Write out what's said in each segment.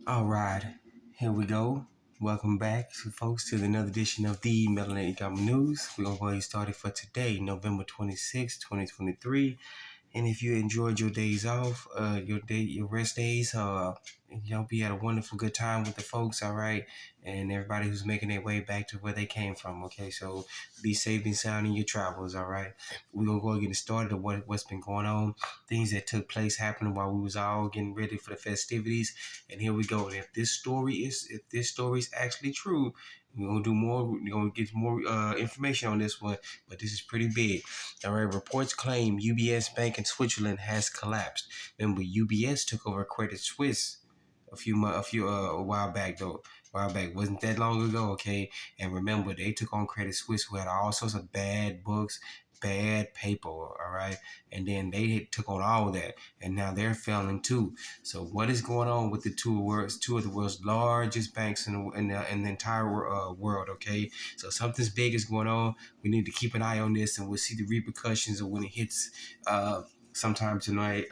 All right, here we go. Welcome back, folks, to another edition of the Melanated Economic News. We're going to go ahead and start it for today, November 26, 2023. And if you enjoyed your days off, your rest days, y'all be at a wonderful good time with the folks, all right? And everybody who's making their way back to where they came from, okay? So be safe and sound in your travels, all right? We're going to go and get started of what's been going on, things that took place happening while we was all getting ready for the festivities. And here we go. If this story is actually true, we're gonna do more. We're gonna get more information on this one, but this is pretty big. All right. Reports claim UBS Bank in Switzerland has collapsed. Remember, UBS took over Credit Suisse a while back though. A while back, wasn't that long ago, okay? And remember, they took on Credit Suisse, who had all sorts of bad books, bad paper, all right? And then they took on all of that, and now they're failing too. So what is going on with the two of the world's largest banks in the entire world? Okay, so something's big is going on. We need to keep an eye on this, and we'll see the repercussions of when it hits. Sometime tonight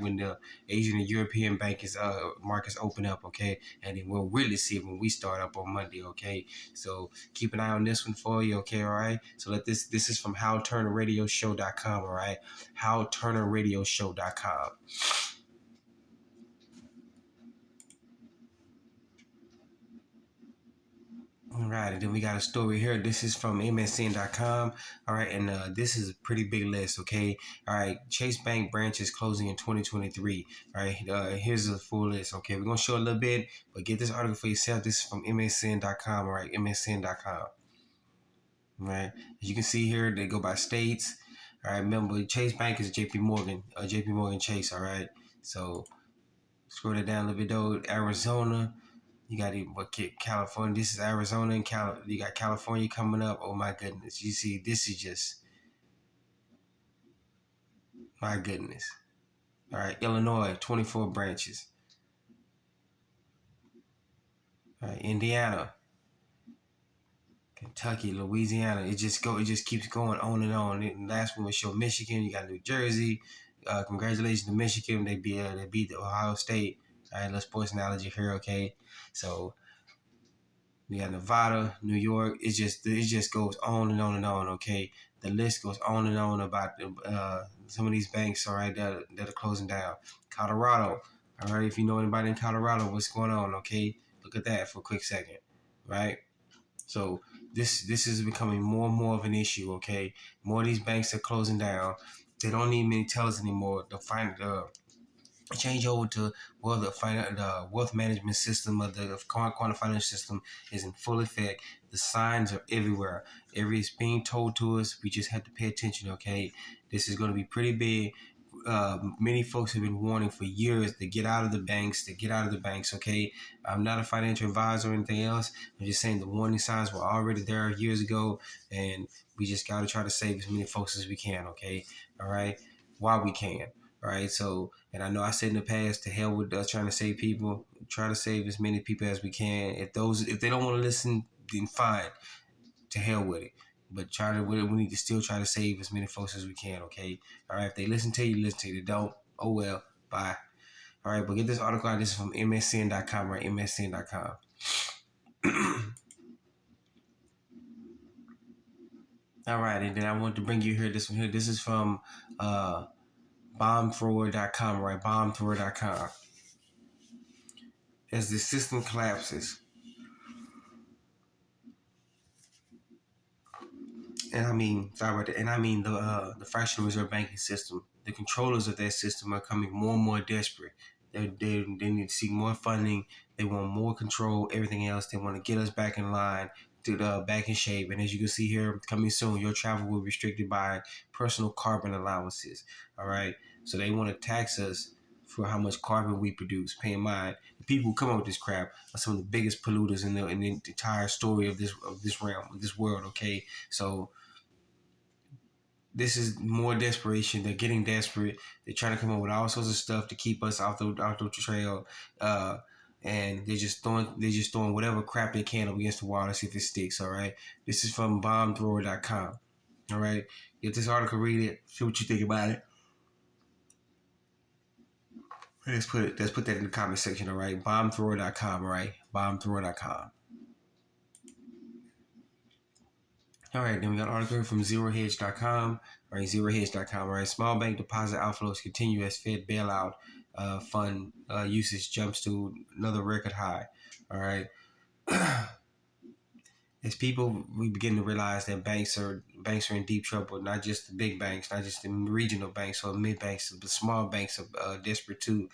when the Asian and European markets open up, okay, and then we'll really see it when we start up on Monday, okay. So keep an eye on this one for you, okay, all right. So this is from HowTurnerRadioshow.com, all right, HowTurnerRadioshow.com. All right, and then we got a story here. This is from MSN.com. All right, and this is a pretty big list, okay? All right, Chase Bank branches closing in 2023. All right, here's a full list, okay? We're going to show a little bit, but get this article for yourself. This is from MSN.com, all right? MSN.com. All right, as you can see here, they go by states. All right, remember, Chase Bank is JP Morgan Chase, all right? So scroll that down a little bit, though. Arizona. You got California. This is Arizona and you got California coming up. Oh my goodness! You see, this is just my goodness. All right, Illinois, 24 branches. All right, Indiana, Kentucky, Louisiana. It just keeps going on and on. And last one was show Michigan. You got New Jersey. Congratulations to Michigan. They beat the Ohio State. All right, little sports analogy here. Okay, so we got Nevada, New York. It just goes on and on and on. Okay, the list goes on and on about some of these banks. All right, that are closing down. Colorado. All right, if you know anybody in Colorado, what's going on? Okay, look at that for a quick second. Right. So this is becoming more and more of an issue. Okay, more of these banks are closing down. They don't need many tellers anymore. The change over to the wealth management system of the quantum financial system is in full effect. The signs are everywhere. It's being told to us. We just have to pay attention. Okay, this is going to be pretty big. Many folks have been warning for years to get out of the banks. Okay, I'm not a financial advisor or anything else. I'm just saying the warning signs were already there years ago, and we just got to try to save as many folks as we can. Okay, all right, while we can. All right, so, and I know I said in the past, to hell with us trying to save people. Try to save as many people as we can. If they don't want to listen, then fine. To hell with it. But we need to still try to save as many folks as we can. Okay. All right. If they listen to you, listen to you. They don't. Oh well. Bye. All right. But get this article out. This is from MSN.com. Right. MSN.com. All right. And then I want to bring you here. This one here. This is from bombthrower.com. Right. Bombthrower.com. As the system collapses, and I mean, sorry about that, and I mean the fractional reserve banking system. The controllers of that system are coming more and more desperate. They need to see more funding. They want more control. Everything else. They want to get us back in line, back in shape. And as you can see here, coming soon, your travel will be restricted by personal carbon allowances. All right. So they want to tax us for how much carbon we produce. Pay in mind, the people who come up with this crap are some of the biggest polluters in the entire story of this realm, of this world. Okay. So this is more desperation. They're getting desperate. They're trying to come up with all sorts of stuff to keep us off the trail. And they're just throwing whatever crap they can up against the wall to see if it sticks. All right. This is from bombthrower.com. All right. Get this article, read it, see what you think about it. Let's put that in the comment section, all right? Bombthrower.com, all right? Bombthrower.com. All right, then we got an article from zerohedge.com, all right? Zerohedge.com, all right? Small bank deposit outflows continue as Fed bailout fund usage jumps to another record high, all right? As people, we begin to realize that banks are in deep trouble. Not just the big banks, not just the regional banks or mid banks, but small banks are desperate too.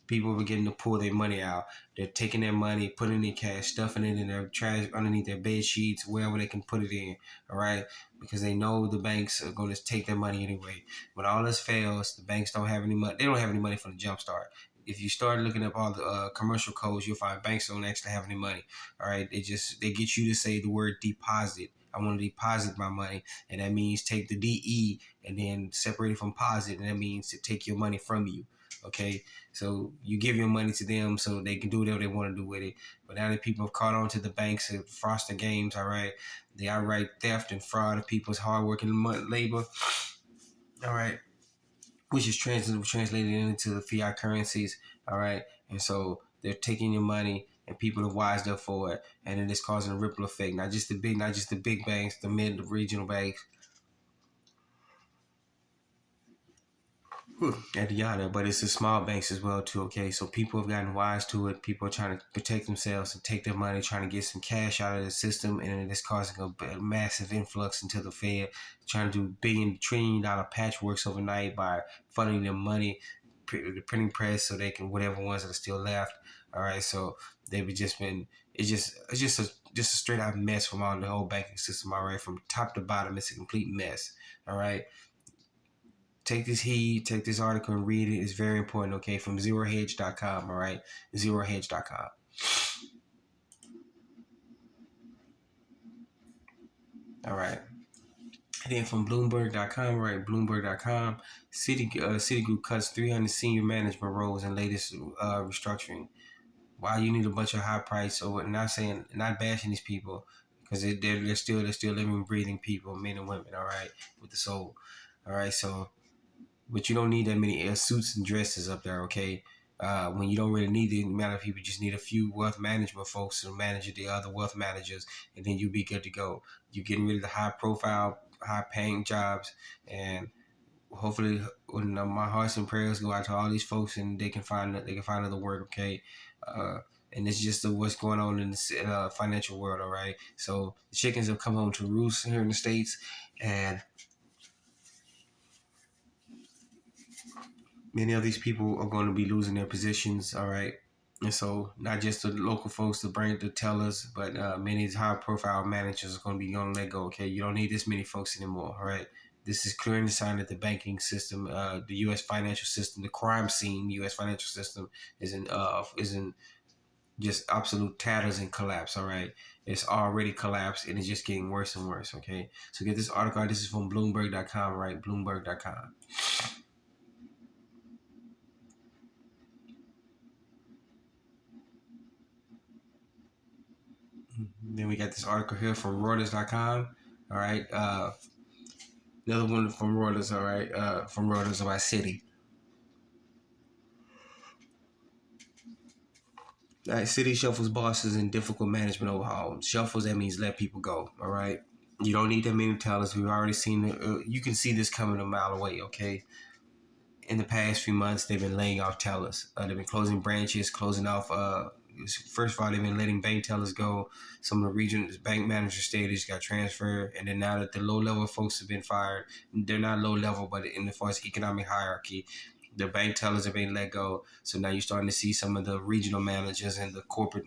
People are beginning to pull their money out. They're taking their money, putting it in cash, stuffing it in their trash, underneath their bed sheets, wherever they can put it in. All right, because they know the banks are going to take their money anyway. When all this fails, the banks don't have any money. They don't have any money for the jump start. If you start looking up all the commercial codes, you'll find banks don't actually have any money. All right, they get you to say the word deposit. I want to deposit my money, and that means take the DE and then separate it from posit, and that means to take your money from you. Okay, so you give your money to them so they can do whatever they want to do with it. But now that people have caught on to the banks and fraudster games, all right, the outright theft and fraud of people's hardworking labor, all right, which is translated into the fiat currencies, all right, and so they're taking your money and people are wised up for it, and it is causing a ripple effect. Not just the big banks, the mid regional banks, at the yada, but it's the small banks as well too. Okay, so people have gotten wise to it. People are trying to protect themselves and take their money, trying to get some cash out of the system, and it's causing a massive influx into the Fed, trying to do $1 trillion patchworks overnight by funding them money, the printing press, so they can whatever ones that are still left. All right, so they've just been it's just a straight out mess from all the whole banking system. All right, from top to bottom, it's a complete mess. All right, take this heed, take this article and read it. It's very important, okay? From zerohedge.com, all right? Zerohedge.com. All right. And then from Bloomberg.com, right? Bloomberg.com, Citigroup cuts 300 senior management roles in latest restructuring. Wow, you need a bunch of high price over. Not bashing these people because they're still living, breathing people, men and women. All right, with the soul. All right, so but you don't need that many suits and dresses up there, okay? When you don't really need the amount of people, you just need a few wealth management folks to manage the other wealth managers, and then you'll be good to go. You're getting rid of the high profile, high paying jobs, and hopefully, when my hearts and prayers go out to all these folks, and they can find other work, okay? And it's just what's going on in the financial world, all right? So the chickens have come home to roost here in the States, and many of these people are going to be losing their positions, all right? And so not just the local folks, the tellers, but many high profile managers are going to let go, okay? You don't need this many folks anymore, all right? This is clearly a sign that the banking system, the U.S. financial system, the crime scene, U.S. financial system is in just absolute tatters and collapse, all right? It's already collapsed and it's just getting worse and worse, okay? So get this article. This is from Bloomberg.com, right? Bloomberg.com. Then we got this article here from Reuters.com. All right. Another one from Reuters. All right. From Reuters about Citi. All right. Citi shuffles bosses in difficult management overhaul. Shuffles, that means let people go. All right. You don't need that many tellers. We've already seen it. You can see this coming a mile away. Okay. In the past few months, they've been laying off tellers. They've been closing branches, closing off. First of all, they've been letting bank tellers go. Some of the region bank manager status got transferred, and then now that the low level folks have been fired, they're not low level, but in the far as economic hierarchy, the bank tellers have been let go. So now you're starting to see some of the regional managers and the corporate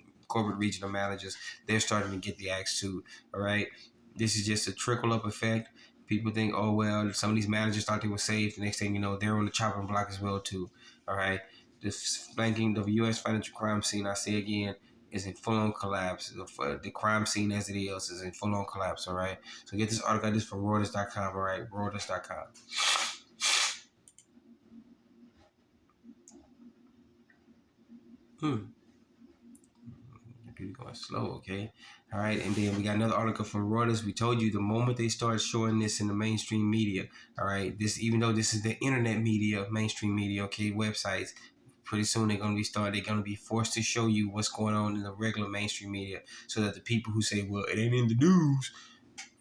regional managers. They're starting to get the axe too. All right, this is just a trickle up effect. People think, oh well, some of these managers thought they were safe. The next thing you know, they're on the chopping block as well too. All right, the U.S. financial crime scene, I say again, is in full on collapse. The crime scene as it is in full on collapse. All right, so get this article. I got this from Reuters.com. All right, Reuters.com. Hmm. People going slow, okay? All right, and then we got another article from Reuters. We told you the moment they start showing this in the mainstream media, all right, this even though this is the internet media, mainstream media, okay, websites, pretty soon they're going to be forced to show you what's going on in the regular mainstream media, so that the people who say, well, it ain't in the news,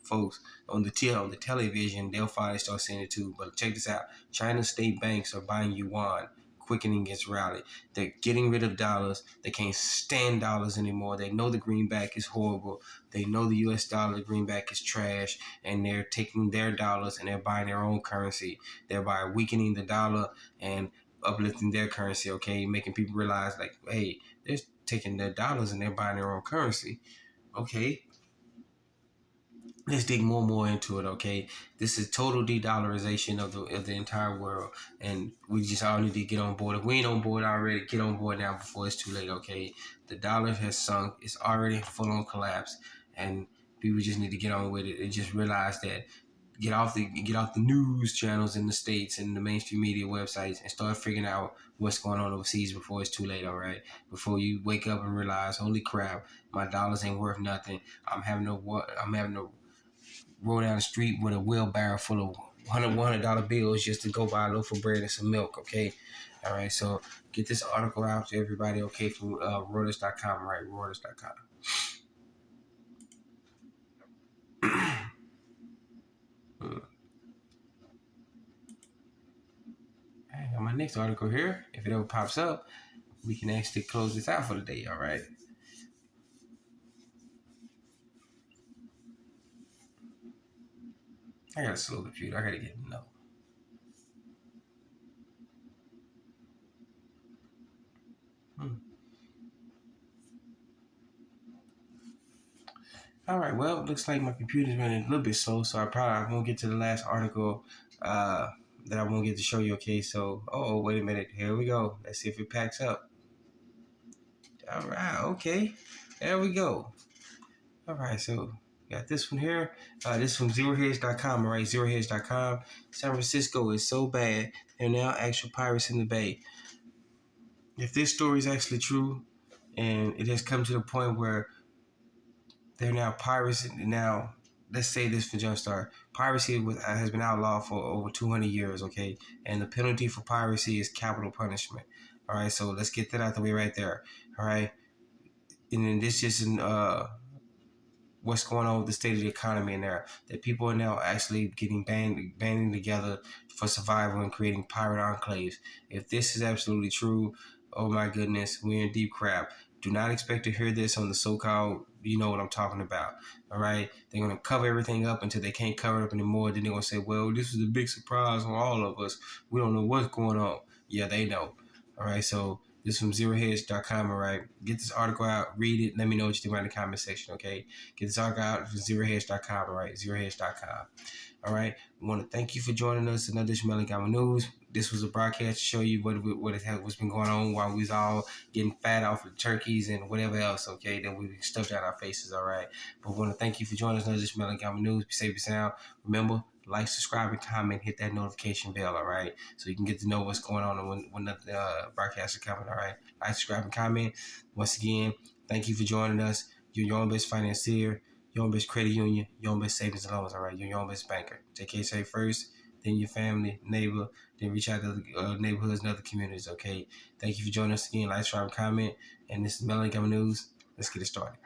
folks, on the television, they'll finally start seeing it too. But check this out: China's state banks are buying yuan, quickening its rally. They're getting rid of dollars. They can't stand dollars anymore. They know the greenback is horrible. They know the U.S. dollar, the greenback is trash, and they're taking their dollars and they're buying their own currency, thereby weakening the dollar and uplifting their currency. Okay, making people realize, like, hey, they're taking their dollars and they're buying their own currency. Okay, let's dig more into it. Okay, this is total de-dollarization of the entire world, and we just all need to get on board. If we ain't on board already, get on board now before it's too late. Okay, the dollar has sunk; it's already full on collapse, and people just need to get on with it and just realize that. Get off the news channels in the States and the mainstream media websites and start figuring out what's going on overseas before it's too late. All right, before you wake up and realize, holy crap, my dollars ain't worth nothing. I'm having to roll down the street with a wheelbarrow full of $100 bills just to go buy a loaf of bread and some milk. Okay, all right. So get this article out to everybody. Okay, from Reuters.com. Right, Reuters.com. I got my next article here. If it ever pops up, we can actually close this out for the day. All right. I got a slow computer. I gotta get no. All right. Well, it looks like my computer's running a little bit slow, so I won't get to the last article that I won't get to show you. Okay. So, wait a minute. Here we go. Let's see if it packs up. All right. Okay. There we go. All right. So, got this one here. This is from zerohedge.com. All right. Zerohedge.com. San Francisco is so bad, there are now actual pirates in the Bay. If this story is actually true, and it has come to the point where they're now pirates. Now, let's say this for Jumpstart. Piracy has been outlawed for over 200 years, okay? And the penalty for piracy is capital punishment. All right, so let's get that out the way right there. All right, and then this is what's going on with the state of the economy in there. That people are now actually getting banding together for survival and creating pirate enclaves. If this is absolutely true, oh my goodness, we're in deep crap. Do not expect to hear this on the so-called, you know what I'm talking about. All right, they're gonna cover everything up until they can't cover it up anymore. Then they're gonna say, well, this was a big surprise on all of us. We don't know what's going on. Yeah, they know. All right, so this is from zerohedge.com. All right, get this article out, read it. Let me know what you think about in the comment section. Okay, get this article out from zerohedge.com. All right, zerohedge.com. All right, we want to thank you for joining us. Another Shmelly News. This was a broadcast to show you what's been going on while we was all getting fat off of turkeys and whatever else. Okay, that we stuffed out our faces. All right, but we want to thank you for joining us. Another Shmelly News. Be safe, be sound. Remember, like, subscribe, and comment. Hit that notification bell. All right, so you can get to know what's going on and when the broadcasts are coming. All right, like, subscribe, and comment. Once again, thank you for joining us. You're your own best financier, your own best credit union, your own best savings and loans. All right, you're your own best banker. Take care of yourself first, then your family, neighbor, then reach out to other neighborhoods and other communities. Okay, thank you for joining us again. Like, subscribe, comment, and this is Melanie News. Let's get it started.